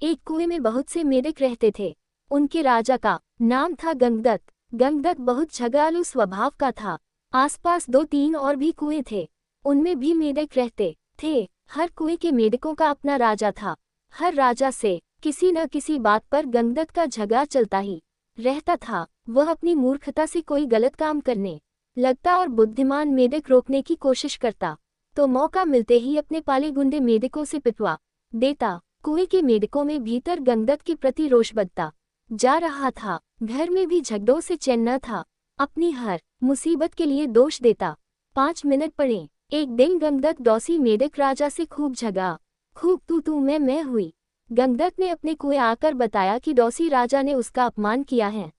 एक कुएं में बहुत से मेढक रहते थे। उनके राजा का नाम था गंगदत्त। गंगदत्त बहुत झगड़ालू स्वभाव का था। आसपास 2-3 और भी कुएं थे, उनमें भी मेढक रहते थे। हर कुएं के मेढकों का अपना राजा था। हर राजा से किसी न किसी बात पर गंगदत्त का झगड़ा चलता ही रहता था। वह अपनी मूर्खता से कोई गलत काम करने लगता और बुद्धिमान मेढक रोकने की कोशिश करता तो मौका मिलते ही अपने पाले गुंडे मेढकों से पिटवा देता। कुएं के मेढकों में भीतर गंगदत्त के प्रति रोष बढ़ता जा रहा था। घर में भी झगड़ों से चैन न था। अपनी हर मुसीबत के लिए दोष देता। 5 मिनट पड़े। एक दिन गंगदत्त डौसी मेढक राजा से खूब झगड़ा। खूब तू मैं हुई। गंगदत्त ने अपने कुएं आकर बताया कि डौसी राजा ने उसका अपमान किया है।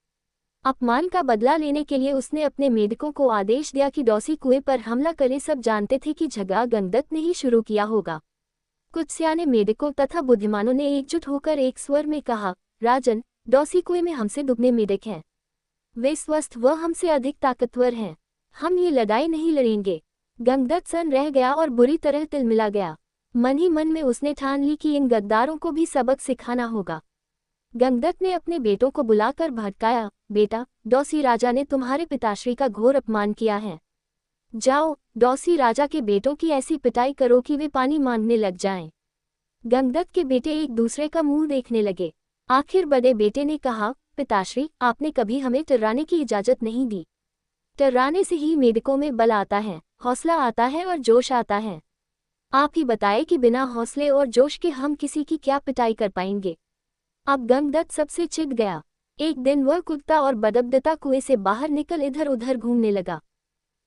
अपमान का बदला लेने के लिए उसने अपने मेढकों को आदेश दिया कि डौसी कुएं पर हमला करे। सब जानते थे कि झगड़ा गंगदत्त ने ही शुरू किया होगा। कुछ सियाने मेढकों तथा बुद्धिमानों ने एकजुट होकर एक स्वर में कहा, राजन, डौसी कुएं में हमसे दुगने मेढक हैं। वे स्वस्थ व हमसे अधिक ताकतवर हैं। हम ये लड़ाई नहीं लड़ेंगे। गंगदत्त सन रह गया और बुरी तरह तिलमिला गया। मन ही मन में उसने ठान ली कि इन गद्दारों को भी सबक सिखाना होगा। गंगदत्त ने अपने बेटों को बुलाकर भड़काया, बेटा, डौसी राजा ने तुम्हारे पिताश्री का घोर अपमान किया है। जाओ, डौसी राजा के बेटों की ऐसी पिटाई करो कि वे पानी मांगने लग जाएं। गंगदत्त के बेटे एक दूसरे का मुंह देखने लगे। आखिर बड़े बेटे ने कहा, पिताश्री, आपने कभी हमें टर्राने की इजाजत नहीं दी। टर्राने से ही मेढकों में बल आता है, हौसला आता है और जोश आता है। आप ही बताए कि बिना हौसले और जोश के हम किसी की क्या पिटाई कर पाएंगे। अब गंगदत्त सबसे चिढ़ गया। एक दिन वह कुत्ता और बदबदता कुएं से बाहर निकल इधर उधर घूमने लगा।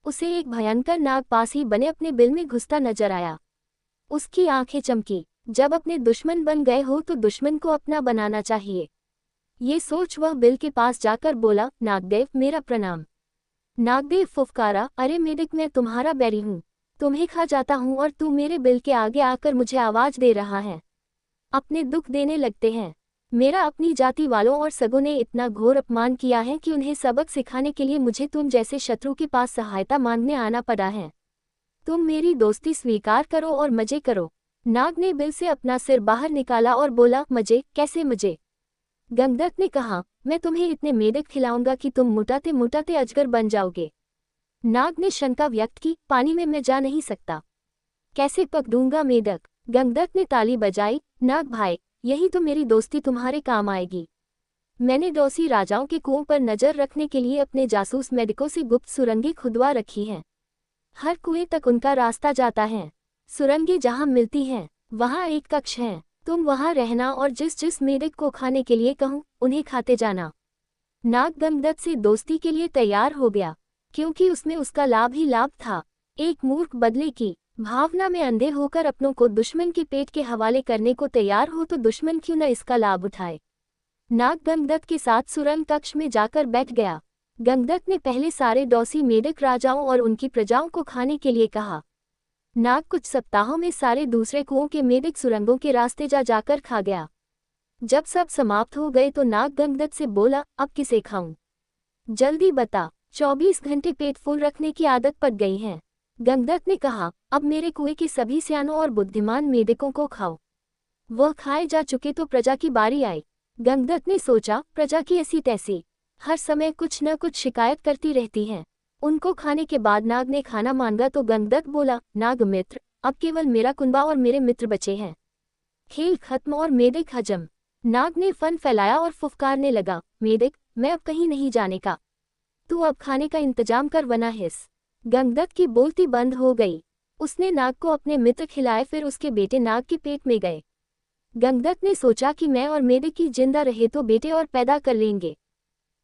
उसे एक भयंकर नाग पास ही बने अपने बिल में घुसता नजर आया। उसकी आंखें चमकी। जब अपने दुश्मन बन गए हो तो दुश्मन को अपना बनाना चाहिए। ये सोच वह बिल के पास जाकर बोला, नागदेव, मेरा प्रणाम। नागदेव फुफकारा, अरे मेढक, मैं तुम्हारा बैरी हूँ, तुम्हें खा जाता हूँ और तू मेरे बिल के आगे आकर मुझे आवाज दे रहा है। अपने दुख देने लगते हैं। मेरा अपनी जाति वालों और सगों ने इतना घोर अपमान किया है कि उन्हें सबक सिखाने के लिए मुझे तुम जैसे शत्रु के पास सहायता मांगने आना पड़ा है। तुम मेरी दोस्ती स्वीकार करो और मजे करो। नाग ने बिल से अपना सिर बाहर निकाला और बोला, मजे? कैसे मजे? गंगदत्त ने कहा, मैं तुम्हें इतने मेढक खिलाऊंगा कि तुम मुटाते मुटाते अजगर बन जाओगे। नाग ने शंका व्यक्त की, पानी में मैं जा नहीं सकता, कैसे पकड़ूंगा मेढक? गंगदत्त ने ताली बजाई, नाग भाई, यही तो मेरी दोस्ती तुम्हारे काम आएगी। मैंने डौसी राजाओं के कुओं पर नजर रखने के लिए अपने जासूस मेढकों से गुप्त सुरंगें खुदवा रखी हैं। हर कुएं तक उनका रास्ता जाता है। सुरंगें जहां मिलती हैं वहां एक कक्ष है। तुम वहां रहना और जिस जिस मेढक को खाने के लिए कहूं उन्हें खाते जाना। नाग गंगदत्त से दोस्ती के लिए तैयार हो गया, क्योंकि उसमें उसका लाभ ही लाभ था। एक मूर्ख बदले की भावना में अंधे होकर अपनों को दुश्मन के पेट के हवाले करने को तैयार हो तो दुश्मन क्यों न इसका लाभ उठाए। नाग गंगदत्त के साथ सुरंग कक्ष में जाकर बैठ गया। गंगदत्त ने पहले सारे डौसी मेढक राजाओं और उनकी प्रजाओं को खाने के लिए कहा। नाग कुछ सप्ताहों में सारे दूसरे कुओं के मेढक सुरंगों के रास्ते जाकर खा गया। जब सब समाप्त हो गए तो नाग गंगदत्त से बोला, अब किसे खाऊं? जल्दी बता। 24 घंटे पेट फुल रखने की आदत पड़ गई है। गंगदत्त ने कहा, अब मेरे कुएं के सभी सियानों और बुद्धिमान मेढकों को खाओ। वह खाए जा चुके तो प्रजा की बारी आई। गंगदत्त ने सोचा, प्रजा की ऐसी तैसी हर समय कुछ न कुछ शिकायत करती रहती है। उनको खाने के बाद नाग ने खाना मांगा तो गंगदत्त बोला, नाग मित्र, अब केवल मेरा कुंबा और मेरे मित्र बचे हैं। खेल खत्म और मेढक हजम। नाग ने फन फैलाया और फुफकारने लगा, मेढक, मैं अब कहीं नहीं जाने का। तू अब खाने का इंतजाम कर वरना हिस। गंगदत्त की बोलती बंद हो गई। उसने नाग को अपने मित्र खिलाए, फिर उसके बेटे नाग के पेट में गए। गंगदत्त ने सोचा कि मैं और मेढक जिंदा रहे तो बेटे और पैदा कर लेंगे।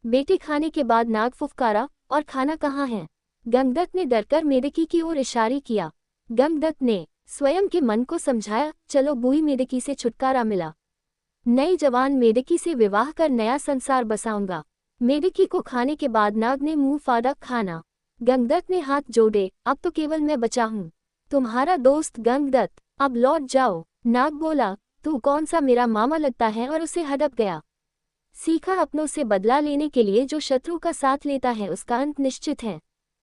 बेटे खाने के बाद नाग फुफकारा, और खाना कहाँ है? गंगदत्त ने डरकर मेढकी की ओर इशारे किया। गंगदत्त ने स्वयं के मन को समझाया, चलो बूढ़ी मेढकी से छुटकारा मिला। नई जवान मेढकी से विवाह कर नया संसार बसाऊंगा। मेढकी को खाने के बाद नाग ने मुंह फाड़ा, खाना। गंगदत्त ने हाथ जोड़े, अब तो केवल मैं बचा हूँ, तुम्हारा दोस्त गंगदत्त, अब लौट जाओ। नाग बोला, तू कौन सा मेरा मामा लगता है, और उसे हड़प गया। सीखा, अपनों से बदला लेने के लिए जो शत्रु का साथ लेता है उसका अंत निश्चित है।